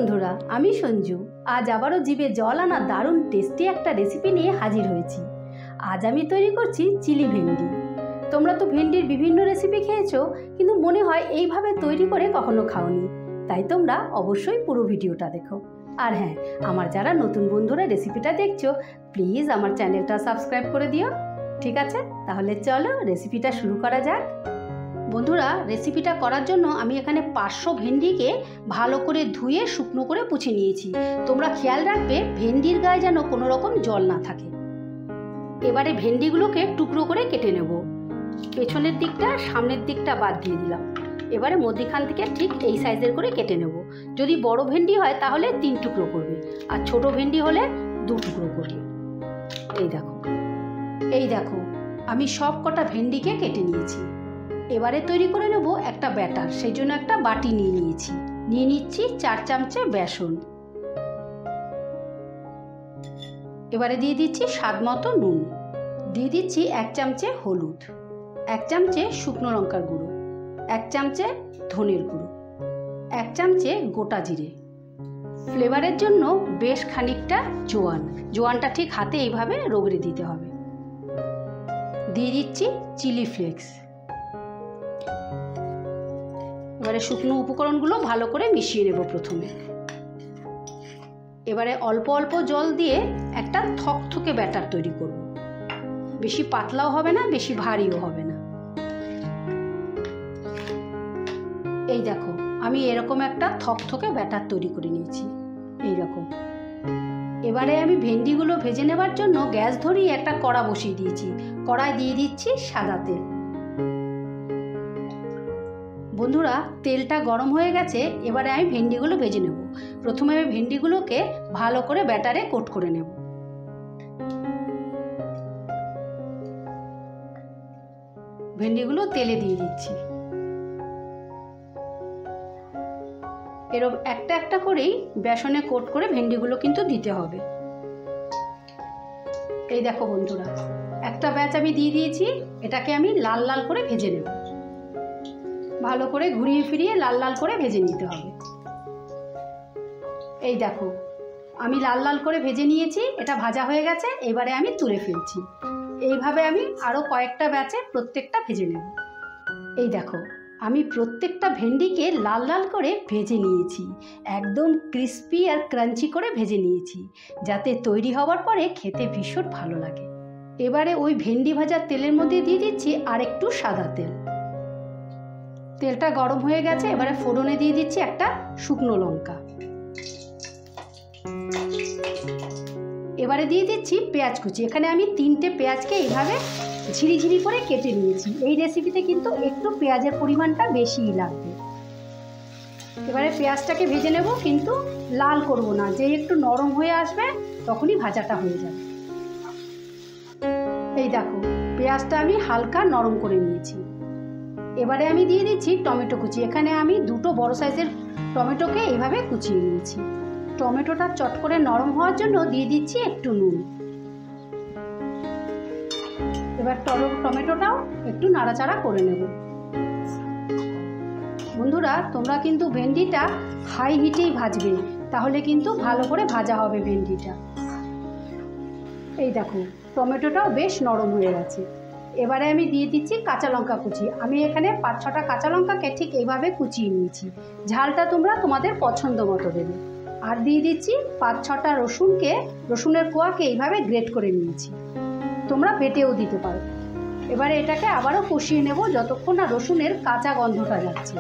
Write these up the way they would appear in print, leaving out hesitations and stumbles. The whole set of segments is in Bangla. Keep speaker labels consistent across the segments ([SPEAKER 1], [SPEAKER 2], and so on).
[SPEAKER 1] বন্ধুরা, আমি সঞ্জু। আজ আবারও জিভে জল আনা দারুণ টেস্টি একটা রেসিপি নিয়ে হাজির হয়েছি। আজ আমি তৈরি করছি চিলি ভেন্ডি। তোমরা তো ভেন্ডির বিভিন্ন রেসিপি খেয়েছো, কিন্তু মনে হয় এইভাবে তৈরি করে কখনো খাওনি। তাই তোমরা অবশ্যই পুরো ভিডিওটা দেখো। আর হ্যাঁ, আমার যারা নতুন বন্ধুরা রেসিপিটা দেখছো, প্লিজ আমার চ্যানেলটা সাবস্ক্রাইব করে দিও। ঠিক আছে, তাহলে চলো রেসিপিটা শুরু করা যাক। বন্ধুরা, রেসিপিটা করার জন্য আমি এখানে 500 ভেন্ডিকে ভালো করে ধুয়ে শুকনো করে পুছে নিয়েছি। তোমরা খেয়াল রাখবে ভেন্ডির গায়ে যেন কোনো রকম জল না থাকে। এবারে ভেন্ডিগুলোকে টুকরো করে কেটে নেব। পেছনের দিকটা সামনের দিকটা বাদ দিয়ে দিলাম। এবারে মধ্যখান থেকে ঠিক এই সাইজের করে কেটে নেব। যদি বড় ভেন্ডি হয় তাহলে 3 টুকরো করবে, আর ছোট ভেন্ডি হলে 2 টুকরো করবে। এই দেখো আমি সব কটা ভেন্ডিকে কেটে নিয়েছি। এবারে তৈরি করে নেব একটা ব্যাটার। সেই জন্য একটা বাটি নিয়ে নিচ্ছি 4 চামচে বেসন। এবারে দিয়ে দিচ্ছি স্বাদ মতো নুন, দিয়ে দিচ্ছি 1 চামচে হলুদ, 1 চামচে শুকনো লঙ্কার গুঁড়ো, 1 চামচে ধনের গুঁড়ো, 1 চামচে গোটা জিরে, ফ্লেভারের জন্য বেশ খানিকটা জোয়ানটা ঠিক হাতে এইভাবে রগড়ে দিতে হবে। দিয়ে দিচ্ছি চিলি ফ্লেক্স। এবারে শুকনো উপকরণগুলো ভালো করে মিশিয়ে নেব প্রথমে। এবারে অল্প অল্প জল দিয়ে একটা থকথকে ব্যাটার তৈরি করব। বেশি পাতলাও হবে না, বেশি ভারীও হবে না। এই দেখো আমি এরকম একটা থকথকে ব্যাটার তৈরি করে নিয়েছি, এইরকম। এবারে আমি ভেন্ডিগুলো ভেজে নেবার জন্য গ্যাস ধরিয়ে একটা কড়া বসিয়ে দিয়েছি। কড়ায় দিয়ে দিচ্ছি সাদা তেল। বন্ধুরা, তেলটা গরম হয়ে গেছে। এবারে আমি ভেন্ডিগুলো ভেজে নেব। প্রথমে আমি ভেন্ডিগুলোকে ভালো করে ব্যাটারে কোট করে নেব। ভেন্ডিগুলো তেলে দিয়ে দিচ্ছি। এরকম একটা একটা করেই বেসনে কোট করে ভেন্ডিগুলো কিন্তু দিতে হবে। এই দেখো বন্ধুরা, একটা ব্যাচ আমি দিয়ে দিয়েছি। এটাকে আমি লাল লাল করে ভেজে নেব। ভালো করে ঘুরিয়ে ফিরিয়ে লাল লাল করে ভেজে নিতে হবে। এই দেখো আমি লাল লাল করে ভেজে নিয়েছি, এটা ভাজা হয়ে গেছে। এবারে আমি তুলে ফেলছি। এইভাবে আমি আরও কয়েকটা ব্যাচে প্রত্যেকটা ভেজে নেব। এই দেখো আমি প্রত্যেকটা ভেন্ডিকে লাল লাল করে ভেজে নিয়েছি, একদম ক্রিস্পি আর ক্রাঞ্চি করে ভেজে নিয়েছি, যাতে তৈরি হওয়ার পরে খেতে ভীষণ ভালো লাগে। এবারে ওই ভেন্ডি ভাজার তেলের মধ্যে দিয়ে দিচ্ছি আর একটু সাদা তেল। তেলটা গরম হয়ে গেছে। এবারে ফোড়নে দিয়ে দিচ্ছি একটা শুকনো লঙ্কা। এবারে দিয়ে দিচ্ছি পেঁয়াজ কুচি। এখানে আমি 3টে পেঁয়াজকে এইভাবে ঝিরিঝিরি করে কেটে নিয়েছি। এই রেসিপিতে কিন্তু একটু পেঁয়াজের পরিমাণটা বেশিই লাগবে। এবারে পেঁয়াজটাকে ভেজে নেব, কিন্তু লাল করব না। যে একটু নরম হয়ে আসবে তখনই ভাজাটা হয়ে যাবে। এই দেখো পেঁয়াজটা আমি হালকা নরম করে নিয়েছি। এবারে আমি দিয়ে দিচ্ছি টমেটো কুচি। এখানে আমি 2টো বড় সাইজের টমেটোকে এইভাবে কুচিয়ে নিয়েছি। টমেটোটা চট করে নরম হওয়ার জন্য দিয়ে দিচ্ছি একটু নুন। এবার টমেটোটাও একটু নাড়াচাড়া করে নেব। বন্ধুরা, তোমরা কিন্তু ভেন্ডিটা হাই হিটেই ভাজবে, তাহলে কিন্তু ভালো করে ভাজা হবে ভেন্ডিটা। এই দেখো টমেটোটাও বেশ নরম হয়ে গেছে। এবারে আমি দিয়ে দিচ্ছি কাঁচা লঙ্কা কুচি। আমি এখানে 5-6টা কাঁচা লঙ্কাকে ঠিক এইভাবে কুচিয়ে নিয়েছি। ঝালটা তোমরা তোমাদের পছন্দ মতো দেবে। আর দিয়ে দিচ্ছি 5-6টা রসুনের কোয়াকে এইভাবে গ্রেট করে নিয়েছি। তোমরা বেটেও দিতে পারো। এবারে এটাকে আবারও কষিয়ে নেব। যতক্ষণ না রসুনের কাঁচা গন্ধটা যাচ্ছে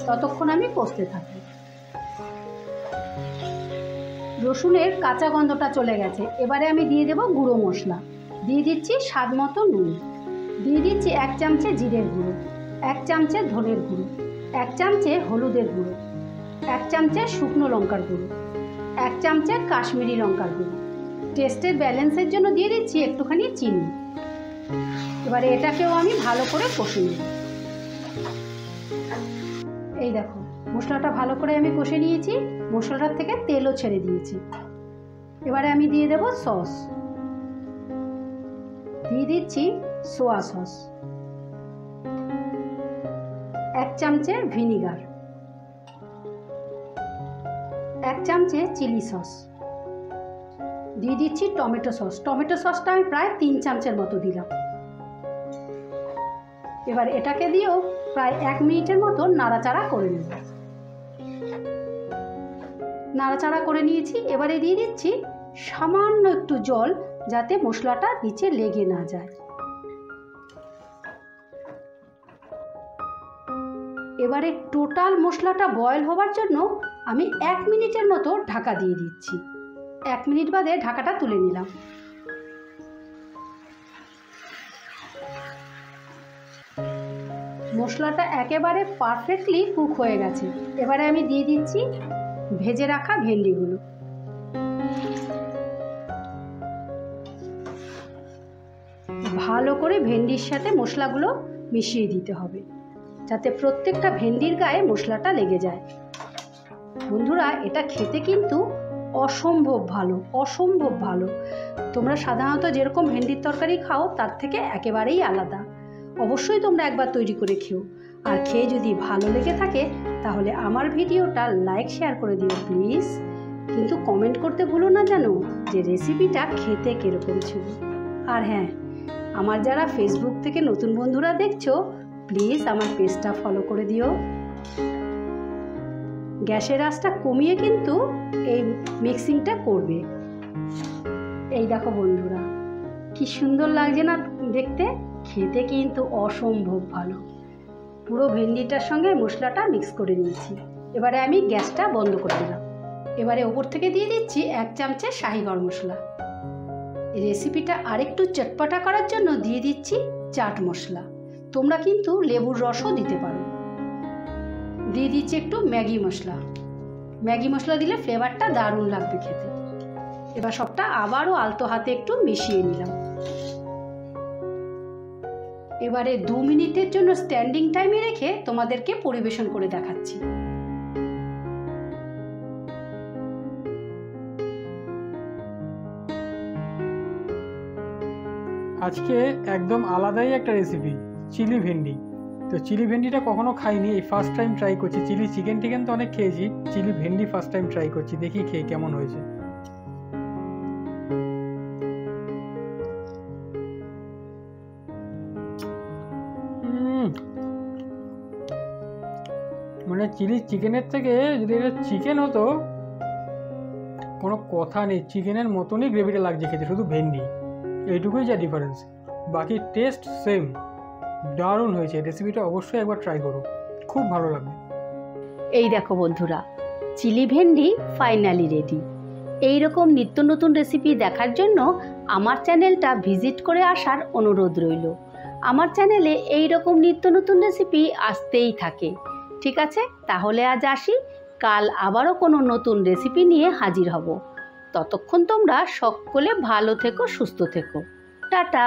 [SPEAKER 1] ততক্ষণ আমি কষতে থাকি। রসুনের কাঁচা গন্ধটা চলে গেছে। এবারে আমি দিয়ে দেব গুঁড়ো মশলা। দিয়ে দিচ্ছি স্বাদ মতো নুন, দিয়ে দিচ্ছি 1 চামচে জিরের গুঁড়ো, 1 চামচে ধনের গুঁড়ো, 1 চামচে হলুদের গুঁড়ো, 1 চামচে শুকনো লঙ্কার গুঁড়ো, 1 চামচে কাশ্মীরি লঙ্কার গুঁড়ো। টেস্টের ব্যালেন্সের জন্য দিয়ে দিচ্ছি একটুখানি চিনি। এবারে এটাকেও আমি ভালো করে কষে নেব। এই দেখো মশলাটা ভালো করে আমি কষে নিয়েছি। মশলাটার থেকে তেলও ছেড়ে দিয়েছি। এবারে আমি দিয়ে দেব সস। দিয়ে দিচ্ছি সোয়া সস, 1 চামচে ভিনিগার, 1 চামচে চিলি সস, দিয়ে দিচ্ছি টমেটো সস। টমেটো সসটা আমি প্রায় 3 চামচের মতো দিলাম। এবার এটাকে দিয়েও প্রায় 1 মিনিটের মতো নাড়াচাড়া করে নেব। নাড়াচাড়া করে নিয়েছি। এবারে দিয়ে দিচ্ছি সামান্য একটু জল, যাতে মশলাটা নিচে লেগে না যায়। এবারে টোটাল মশলাটা বয়েল হওয়ার জন্য আমি 1 মিনিটের মতো ঢাকা দিয়ে দিচ্ছি। 1 মিনিট বাদে ঢাকাটা তুলে নিলাম। মশলাটা একেবারে পারফেক্টলি কুক হয়ে গেছে। এবারে আমি দিয়ে দিচ্ছি ভেজে রাখা ভেন্ডিগুলো। ভালো করে ভেন্ডির সাথে মশলাগুলো মিশিয়ে দিতে হবে, যাতে প্রত্যেকটা ভেন্ডির গায়ে মশলাটা লেগে যায়। বন্ধুরা, এটা খেতে কিন্তু অসম্ভব ভালো, অসম্ভব ভালো। তোমরা সাধারণত যেরকম ভেন্ডির তরকারি খাও তার থেকে একেবারেই আলাদা। অবশ্যই তোমরা একবার তৈরি করে খেও। আর খেয়ে যদি ভালো লেগে থাকে তাহলে আমার ভিডিওটা লাইক শেয়ার করে দিও প্লিজ। কিন্তু কমেন্ট করতে ভুলো না যেন যে রেসিপিটা খেতে কীরকম ছিল। আর হ্যাঁ, আমার যারা ফেসবুক থেকে নতুন বন্ধুরা দেখছো, প্লিজ আমার পেজটা ফলো করে দিও। গ্যাসের আঁচটা কমিয়ে কিন্তু এই মিক্সিংটা করবে। এই দেখো বন্ধুরা, কি সুন্দর লাগছে না দেখতে? খেতে কিন্তু অসম্ভব ভালো। পুরো ভেন্ডিটার সঙ্গে মশলাটা মিক্স করে নিয়েছি। এবারে আমি গ্যাসটা বন্ধ করে দিলাম। এবারে ওপর থেকে দিয়ে দিচ্ছি 1 চামচে শাহি গরম মশলা। এই রেসিপিটা আরেকটু চটপটা করার জন্য দিয়ে দিচ্ছি চাট মশলা। তোমরা কিন্তু লেবুর রসও দিতে পারো। দিয়ে দিচ্ছি একটু ম্যাগি মশলা। ম্যাগি মশলা দিলে ফ্লেভারটা দারুণ লাগবে খেতে। এবার সবটা আবারও আলতো হাতে একটু মিশিয়ে নিলাম। এবারে 2 মিনিটের জন্য স্ট্যান্ডিং টাইমে রেখে তোমাদেরকে পরিবেশন করে দেখাচ্ছি।
[SPEAKER 2] আজকে একদম আলাদাই একটা রেসিপি, চিলি ভেন্ডি। তো চিলি ভেন্ডিটা কখনো খাইনি, এই ফার্স্ট টাইম ট্রাই করছি। চিলি চিকেন টিকেন তো অনেক খেয়েছি, চিলি ভেন্ডি ফার্স্ট টাইম ট্রাই করছি। দেখি খেয়ে কেমন হয়েছে। মানে চিলি চিকেনের থেকে যদি এটা চিকেন হতো, কোনো কথা নেই, চিকেনের মতনই গ্রেভিটা লাগছে খেতে, শুধু ভেন্ডি, এইটুকুই যা ডিফারেন্স। বাকি টেস্ট সেম। দারুণ হয়েছে। রেসিপিটা অবশ্যই একবার ট্রাই করো, খুব ভালো লাগবে।
[SPEAKER 1] এই দেখো বন্ধুরা, চিলি ভেন্ডি ফাইনালি রেডি। এইরকম নিত্য নতুন রেসিপি দেখার জন্য আমার চ্যানেলটা ভিজিট করে আসার অনুরোধ রইল। আমার চ্যানেলে এইরকম নিত্য নতুন রেসিপি আসতেই থাকে। ঠিক আছে, তাহলে আজ আসি। কাল আবারও কোনো নতুন রেসিপি নিয়ে হাজির হব। ততক্ষণ তোমরা সকলে ভালো থেকো, সুস্থ থেকো। টাটা।